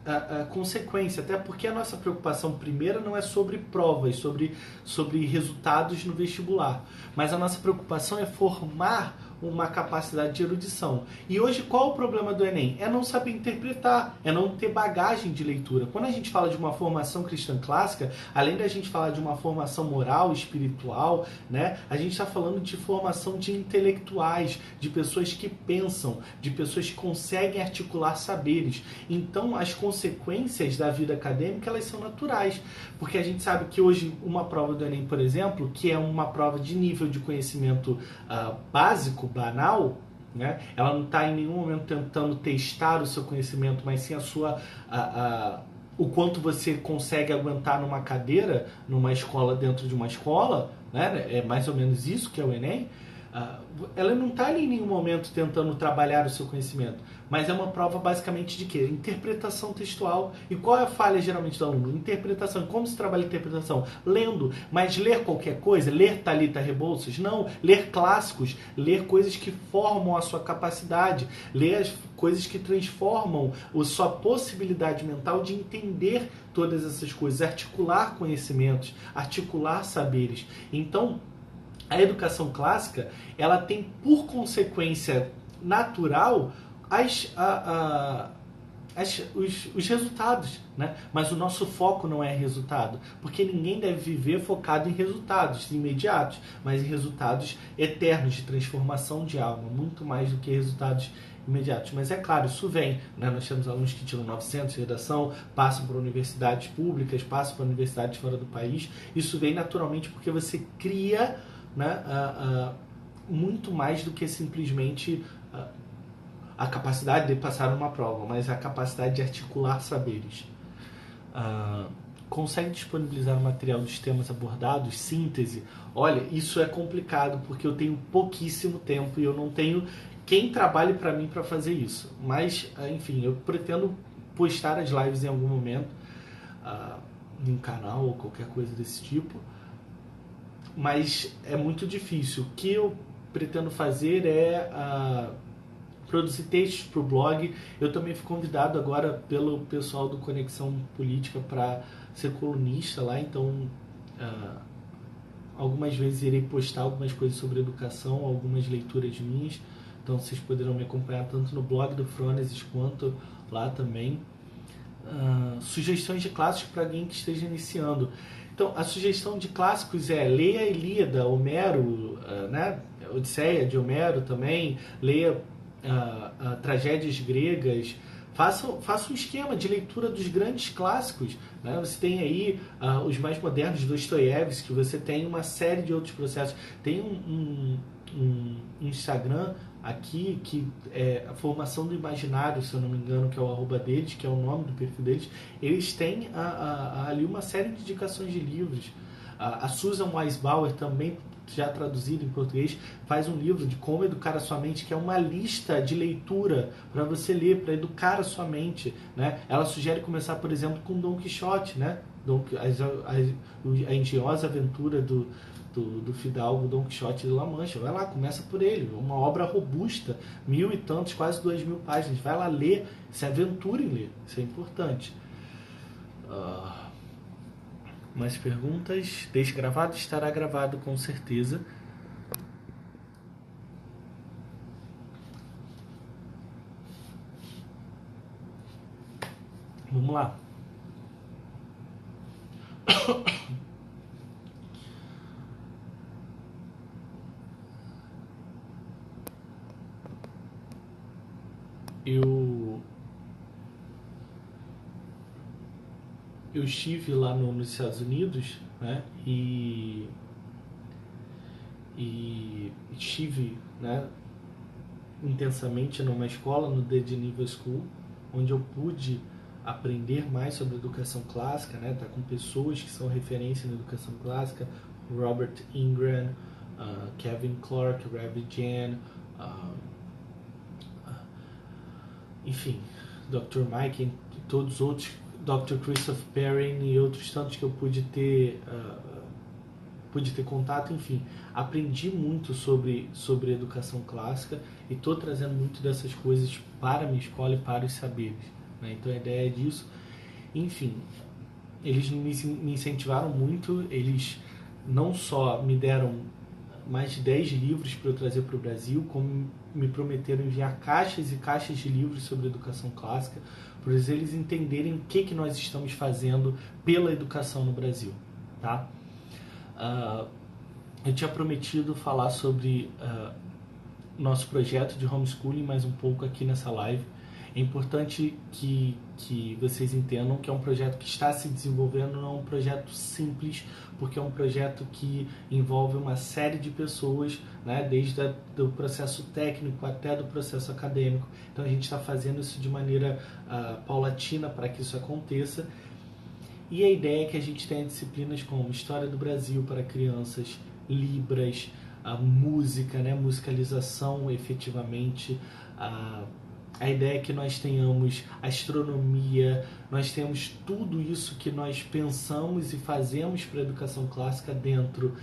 Speaker 1: a consequência, até porque a nossa preocupação primeira não é sobre provas, sobre resultados no vestibular, mas a nossa preocupação é formar uma capacidade de erudição. E hoje qual o problema do Enem? É não saber interpretar, é não ter bagagem de leitura. Quando a gente fala de uma formação cristã clássica, além da gente falar de uma formação moral, espiritual, né, a gente está falando de formação de intelectuais, de pessoas que pensam, de pessoas que conseguem articular saberes. Então as consequências da vida acadêmica, elas são naturais, porque a gente sabe que hoje uma prova do Enem, por exemplo, que é uma prova de nível de conhecimento básico, banal, né? Ela não está em nenhum momento tentando testar o seu conhecimento, mas sim o quanto você consegue aguentar numa cadeira, numa escola, dentro de uma escola, né? É mais ou menos isso que é o Enem. Ela não está em nenhum momento tentando trabalhar o seu conhecimento, mas é uma prova basicamente de quê? Interpretação textual. E qual é a falha geralmente do aluno? Interpretação. Como se trabalha interpretação? Lendo. Mas ler qualquer coisa? Ler Thalita Rebouças? Não. Ler clássicos. Ler coisas que formam a sua capacidade. Ler as coisas que transformam a sua possibilidade mental de entender todas essas coisas. Articular conhecimentos. Articular saberes. Então, a educação clássica, ela tem por consequência natural os resultados, né? Mas o nosso foco não é resultado, porque ninguém deve viver focado em resultados imediatos, mas em resultados eternos de transformação de alma, muito mais do que resultados imediatos. Mas é claro, isso vem, né? Nós temos alunos que tiram 900 em redação, passam para universidades públicas, passam para universidades fora do país. Isso vem naturalmente porque você cria, né, muito mais do que simplesmente a capacidade de passar uma prova, mas a capacidade de articular saberes. Consegue disponibilizar o material dos temas abordados, síntese? Olha, isso é complicado porque eu tenho pouquíssimo tempo e eu não tenho quem trabalhe para mim para fazer isso. Mas, enfim, eu pretendo postar as lives em algum momento em um canal ou qualquer coisa desse tipo. Mas é muito difícil. O que eu pretendo fazer é produzir textos para o blog. Eu também fui convidado agora pelo pessoal do Conexão Política para ser colunista lá, então algumas vezes irei postar algumas coisas sobre educação, algumas leituras minhas, então vocês poderão me acompanhar tanto no blog do Fronesis quanto lá também. Sugestões de clássicos para alguém que esteja iniciando. Então, a sugestão de clássicos é leia a Ilíada, Homero, né? Odisseia de Homero também, leia tragédias gregas, faça um esquema de leitura dos grandes clássicos. Né? Você tem aí os mais modernos, Dostoiévski, você tem uma série de outros processos. Tem um Instagram aqui que é a Formação do Imaginário, se eu não me engano, que é o arroba deles, que é o nome do perfil deles. Eles têm ali uma série de indicações de livros. A Susan Weisbauer também, já traduzido em português, faz um livro de como educar a sua mente, que é uma lista de leitura para você ler, para educar a sua mente, né? Ela sugere começar, por exemplo, com Dom Quixote, né? A engenhosa aventura do fidalgo Dom Quixote de La Mancha. Vai lá, começa por ele, uma obra robusta, 1000 e tantos, quase 2000 páginas. Vai lá ler, se aventure em ler, isso é importante. Mais perguntas? Deixe gravado? Estará gravado com certeza. Vamos lá. eu estive lá nos Estados Unidos, né, e estive, né, intensamente numa escola, no The Geneva School, onde eu pude aprender mais sobre educação clássica, né, tá com pessoas que são referência na educação clássica, Robert Ingram, Kevin Clark, Ravi Jan, enfim, Dr. Mike e todos os outros, Dr. Christoph Perrin e outros tantos que eu pude ter contato, enfim, aprendi muito sobre educação clássica e estou trazendo muito dessas coisas para a minha escola e para os saberes, né? Então a ideia é disso. Enfim, eles me incentivaram muito, eles não só me deram mais de 10 livros para eu trazer para o Brasil, como me prometeram enviar caixas e caixas de livros sobre educação clássica, para eles entenderem o que nós estamos fazendo pela educação no Brasil, tá? Eu tinha prometido falar sobre nosso projeto de homeschooling mais um pouco aqui nessa live. É importante que vocês entendam que é um projeto que está se desenvolvendo, não é um projeto simples, porque é um projeto que envolve uma série de pessoas, né, desde do processo técnico até do processo acadêmico. Então a gente está fazendo isso de maneira paulatina para que isso aconteça. E a ideia é que a gente tenha disciplinas como História do Brasil para crianças, Libras, a música, né, musicalização efetivamente, a ideia é que nós tenhamos astronomia, nós temos tudo isso que nós pensamos e fazemos para a educação clássica dentro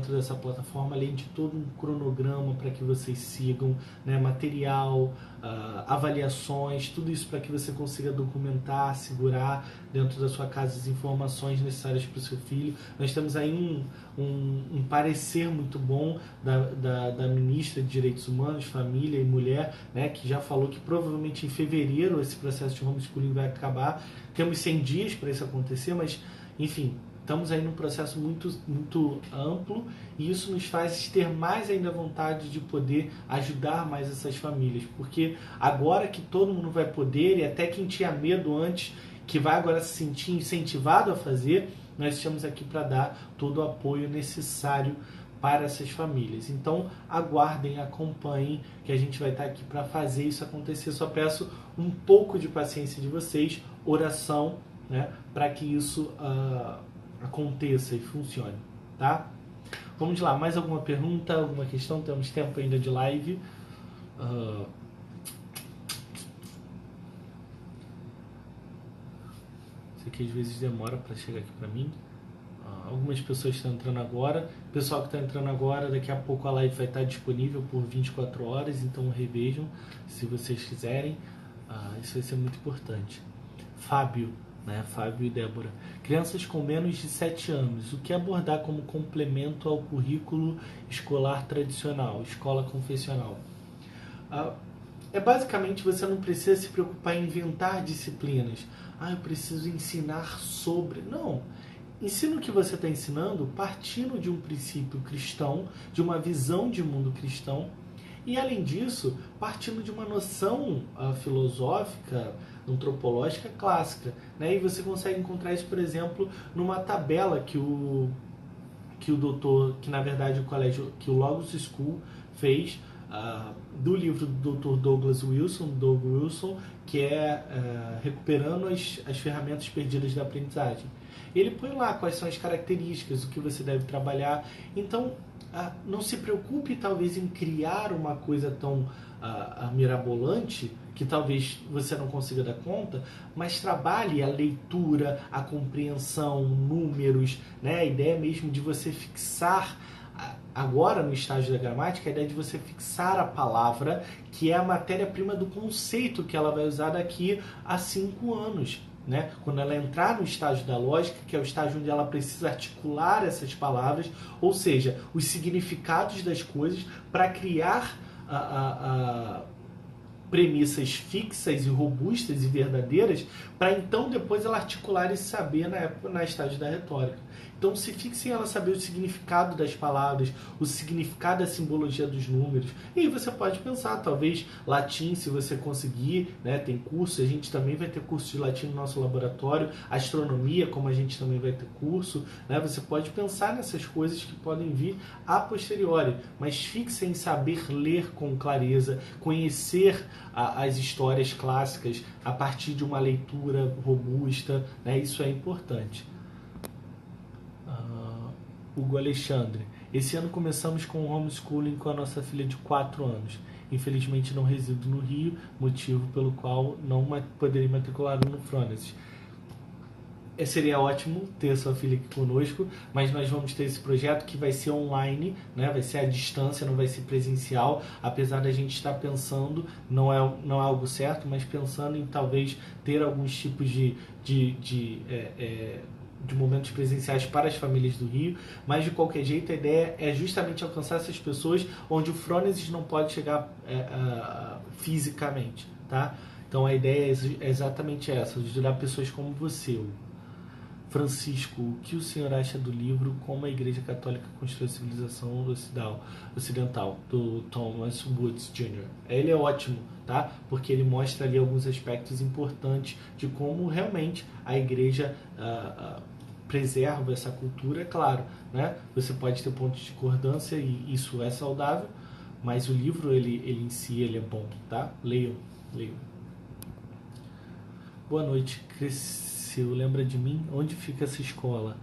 Speaker 1: dessa plataforma, além de todo um cronograma para que vocês sigam, né, material, avaliações, tudo isso para que você consiga documentar, segurar dentro da sua casa as informações necessárias para o seu filho. Nós temos aí um parecer muito bom da ministra de Direitos Humanos, Família e Mulher, né, que já falou que provavelmente em fevereiro esse processo de homeschooling vai acabar. Temos 100 dias para isso acontecer, mas enfim, estamos aí num processo muito, muito amplo e isso nos faz ter mais ainda vontade de poder ajudar mais essas famílias, porque agora que todo mundo vai poder, e até quem tinha medo antes, que vai agora se sentir incentivado a fazer, nós estamos aqui para dar todo o apoio necessário para essas famílias. Então aguardem, acompanhem, que a gente vai estar aqui para fazer isso acontecer. Só peço um pouco de paciência de vocês, oração, né, para que isso aconteça e funcione, tá? Vamos lá, mais alguma pergunta, alguma questão? Temos tempo ainda de live. Isso aqui às vezes demora para chegar aqui para mim. Algumas pessoas estão entrando agora. O pessoal que está entrando agora, daqui a pouco a live vai estar disponível por 24 horas, então revejam se vocês quiserem. Isso vai ser muito importante. Fábio, né? Fábio e Débora. Crianças com menos de 7 anos, o que abordar como complemento ao currículo escolar tradicional, escola confessional? Basicamente, você não precisa se preocupar em inventar disciplinas. Eu preciso ensinar sobre... Não. Ensina o que você está ensinando partindo de um princípio cristão, de uma visão de mundo cristão, e além disso, partindo de uma noção filosófica, antropológica clássica, né? E você consegue encontrar isso, por exemplo, numa tabela que o doutor, que na verdade o colégio, que o Logos School fez, do livro do Dr. Doug Wilson, que é Recuperando as Ferramentas Perdidas da Aprendizagem. Ele põe lá quais são as características, o que você deve trabalhar. Então, não se preocupe talvez em criar uma coisa tão mirabolante, que talvez você não consiga dar conta, mas trabalhe a leitura, a compreensão, números, né? A ideia mesmo de você fixar, agora no estágio da gramática, a ideia de você fixar a palavra, que é a matéria-prima do conceito que ela vai usar daqui a 5 anos. Né? Quando ela entrar no estágio da lógica, que é o estágio onde ela precisa articular essas palavras, ou seja, os significados das coisas, para criar premissas fixas e robustas e verdadeiras, para então depois ela articular esse saber na estágio da retórica. Então se fixe em ela saber o significado das palavras, o significado da simbologia dos números. E aí você pode pensar, talvez latim, se você conseguir, né, tem curso, a gente também vai ter curso de latim no nosso laboratório, astronomia, como a gente também vai ter curso, né, você pode pensar nessas coisas que podem vir a posteriori, mas fixe em saber ler com clareza, conhecer as histórias clássicas a partir de uma leitura robusta, né, isso é importante. Hugo Alexandre. Esse ano começamos com o homeschooling com a nossa filha de 4 anos. Infelizmente não resido no Rio, motivo pelo qual não poderia matricular no Phronesis. Seria ótimo ter sua filha aqui conosco, mas nós vamos ter esse projeto que vai ser online, né? Vai ser à distância, não vai ser presencial, apesar da gente estar pensando, não é algo certo, mas pensando em talvez ter alguns tipos de momentos presenciais para as famílias do Rio, mas de qualquer jeito a ideia é justamente alcançar essas pessoas onde o Phronesis não pode chegar fisicamente, tá? Então a ideia é exatamente essa, de ajudar pessoas como você. Francisco, o que o senhor acha do livro Como a Igreja Católica Construiu a Civilização Ocidental, do Thomas Woods Jr.? Ele é ótimo, tá? Porque ele mostra ali alguns aspectos importantes de como realmente a Igreja preserva essa cultura, é claro, né? Você pode ter pontos de discordância e isso é saudável, mas o livro, ele em si, ele é bom, tá? Leiam. Boa noite, Cresceu. Lembra de mim? Onde fica essa escola?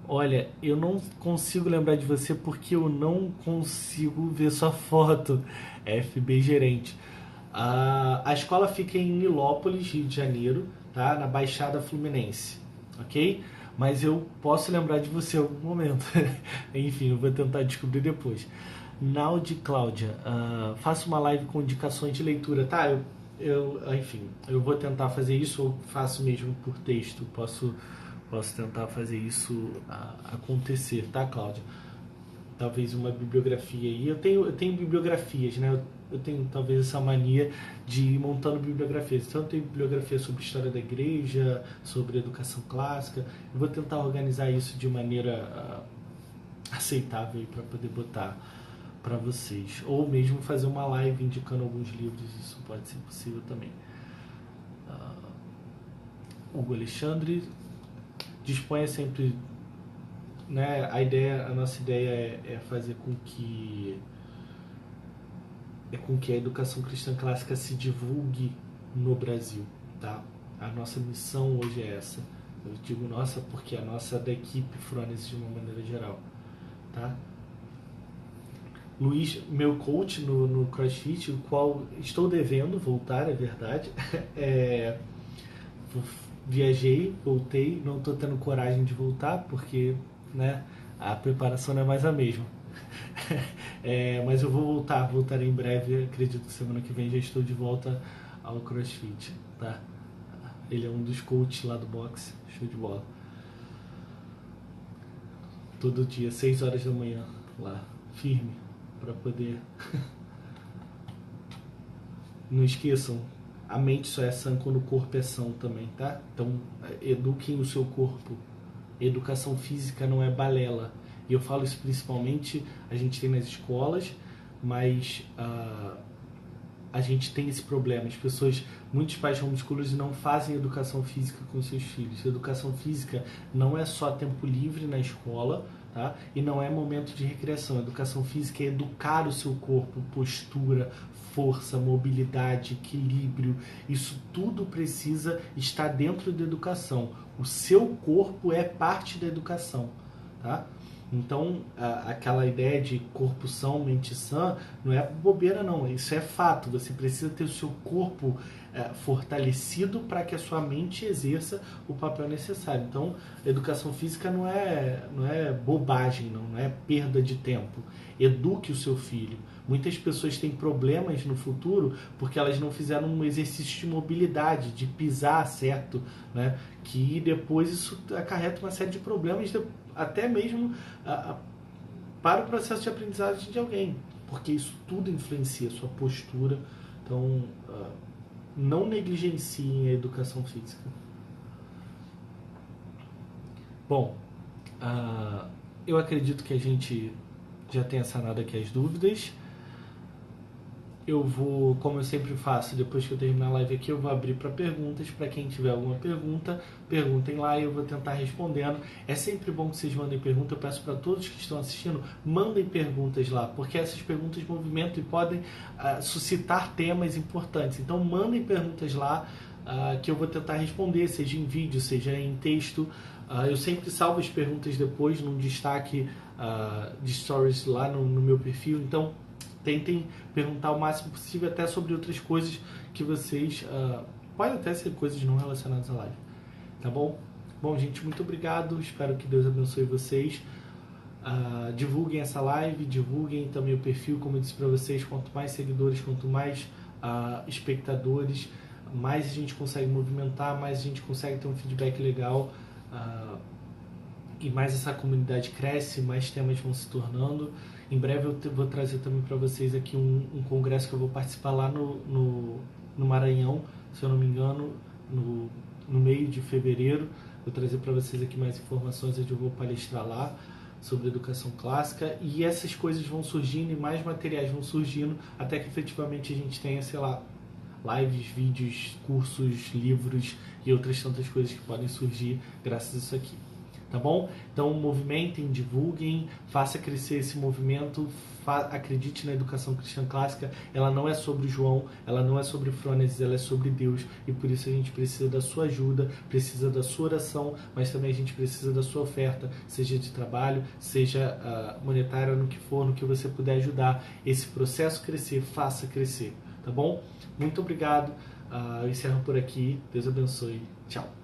Speaker 1: Olha, eu não consigo lembrar de você porque eu não consigo ver sua foto. FB Gerente. A escola fica em Nilópolis, Rio de Janeiro, tá? Na Baixada Fluminense, ok? Mas eu posso lembrar de você em algum momento. Enfim, eu vou tentar descobrir depois. Naudi Cláudia, faço uma live com indicações de leitura, tá? Enfim, eu vou tentar fazer isso ou faço mesmo por texto. Posso tentar fazer isso acontecer, tá, Cláudia? Talvez uma bibliografia aí. Eu tenho bibliografias, né? Eu tenho talvez essa mania de ir montando bibliografias. Então eu tenho bibliografia sobre história da igreja, sobre educação clássica. Eu vou tentar organizar isso de maneira aceitável para poder botar para vocês. Ou mesmo fazer uma live indicando alguns livros, isso pode ser possível também. Hugo Alexandre, disponha sempre, né, a nossa ideia é fazer com que a educação cristã clássica se divulgue no Brasil, tá? A nossa missão hoje é essa. Eu digo nossa porque a nossa da equipe Phronesis de uma maneira geral, tá? Luiz, meu coach no CrossFit, o qual estou devendo voltar, é verdade. Viajei, voltei, não estou tendo coragem de voltar porque, né, a preparação não é mais a mesma. Mas eu vou voltarei em breve, acredito que semana que vem já estou de volta ao CrossFit, tá? Ele é um dos coaches lá do boxe, show de bola. Todo dia, 6 horas da manhã, lá, firme, para poder... Não esqueçam, a mente só é sã quando o corpo é são também, tá? Então, eduquem o seu corpo. Educação física não é balela. E eu falo isso principalmente, a gente tem nas escolas, mas a gente tem esse problema. As pessoas, muitos pais homeschoolers não fazem educação física com seus filhos. Educação física não é só tempo livre na escola, tá? E não é momento de recreação. Educação física é educar o seu corpo, postura, força, mobilidade, equilíbrio. Isso tudo precisa estar dentro da educação. O seu corpo é parte da educação, tá? Então, aquela ideia de corpo são, mente sã, não é bobeira não, isso é fato. Você precisa ter o seu corpo fortalecido para que a sua mente exerça o papel necessário. Então, educação física não é bobagem, não é perda de tempo. Eduque o seu filho. Muitas pessoas têm problemas no futuro porque elas não fizeram um exercício de mobilidade, de pisar certo, né? Que depois isso acarreta uma série de problemas, até mesmo para o processo de aprendizagem de alguém, porque isso tudo influencia a sua postura, Então, não negligenciem a educação física. Bom, eu acredito que a gente já tenha sanado aqui as dúvidas. Eu vou, como eu sempre faço, depois que eu terminar a live aqui, eu vou abrir para perguntas. Para quem tiver alguma pergunta, perguntem lá e eu vou tentar respondendo. É sempre bom que vocês mandem pergunta. Eu peço para todos que estão assistindo, mandem perguntas lá, porque essas perguntas movimentam e podem suscitar temas importantes. Então, mandem perguntas lá que eu vou tentar responder, seja em vídeo, seja em texto. Eu sempre salvo as perguntas depois num destaque de stories lá no meu perfil. Então, tentem perguntar o máximo possível até sobre outras coisas que vocês... podem até ser coisas não relacionadas à live. Tá bom? Bom, gente, muito obrigado. Espero que Deus abençoe vocês. Divulguem essa live, divulguem também o perfil, como eu disse para vocês. Quanto mais seguidores, quanto mais espectadores, mais a gente consegue movimentar, mais a gente consegue ter um feedback legal. E mais essa comunidade cresce, mais temas vão se tornando. Em breve eu vou trazer também para vocês aqui um congresso que eu vou participar lá no Maranhão, se eu não me engano, no meio de fevereiro. Vou trazer para vocês aqui mais informações, onde eu vou palestrar lá sobre educação clássica. E essas coisas vão surgindo e mais materiais vão surgindo até que efetivamente a gente tenha, sei lá, lives, vídeos, cursos, livros e outras tantas coisas que podem surgir graças a isso aqui. Tá bom? Então movimentem, divulguem, faça crescer esse movimento, acredite na educação cristã clássica. Ela não é sobre João, ela não é sobre Frônides, ela é sobre Deus, e por isso a gente precisa da sua ajuda, precisa da sua oração, mas também a gente precisa da sua oferta, seja de trabalho, seja monetária, no que for, no que você puder ajudar esse processo crescer, faça crescer, tá bom? Muito obrigado, eu encerro por aqui, Deus abençoe, tchau.